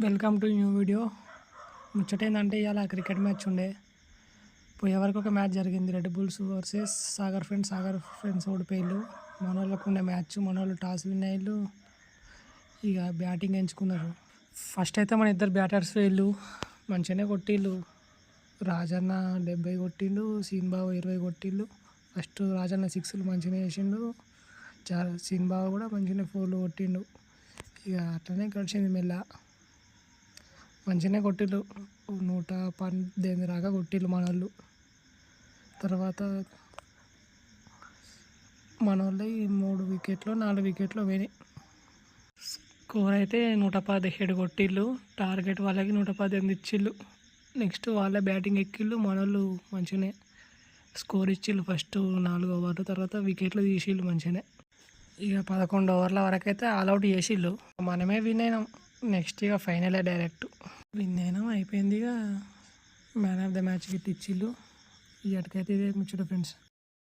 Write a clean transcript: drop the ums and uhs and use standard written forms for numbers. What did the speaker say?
Welcome to new video. ముచ్చటేందంటే ఇవాళ cricket match ఉండే. పోయే వరకు ఒక మ్యాచ్ జరిగింది, Red Bulls versus Sagar friends ఓడిపోయిళ్ళు. మన వాళ్ళకు ఉండే మ్యాచ్, మన వాళ్ళు టాస్ విన్ అయ్యిళ్ళు. ఇక బ్యాటింగ్ ఎంచుకున్నారు. ఫస్ట్ అయితే మన ఇద్దరు బ్యాటర్స్ వీళ్ళు మంచిగానే కొట్టిళ్ళు. రాజన్న 70 కొట్టిండు, సీన్ బాబు 20 కొట్టిళ్ళు. ఫస్ట్ రాజన్న సిక్స్లు మంచిగానే వేసిండు, సీన్ బాబు కూడా మంచిగానే 4 కొట్టిండు. ఇక అట్లనే గడిచింది మెల్ల. మంచిగానే కొట్టిళ్ళు, 118 దాకా కొట్టిళ్ళు మన వాళ్ళు. తర్వాత మన వాళ్ళు 3 వికెట్లు 4 వికెట్లు పోయినాయి. స్కోర్ అయితే 117 కొట్టిళ్ళు. టార్గెట్ వాళ్ళకి 118 ఇచ్చిళ్ళు. నెక్స్ట్ వాళ్ళే బ్యాటింగ్ ఎక్కిళ్ళు. మన వాళ్ళు మంచిగానే స్కోర్ ఇచ్చిళ్ళు. ఫస్ట్ 4 ఓవర్లు, తర్వాత వికెట్లు తీసిళ్ళు మంచిగానే. ఇక 11 ఓవర్ల వరకు అయితే ఆల్అవుట్ చేసిళ్ళు. మనమే విన్ అయినాం. నెక్స్ట్ ఇక ఫైనలే డైరెక్ట్ విన్ అయినాం, అయిపోయింది. ఇక మ్యాన్ ఆఫ్ ద మ్యాచ్ గిట్ ఇచ్చిళ్ళు. ఇక్కడికైతే ఇదే ముచ్చట ఫ్రెండ్స్.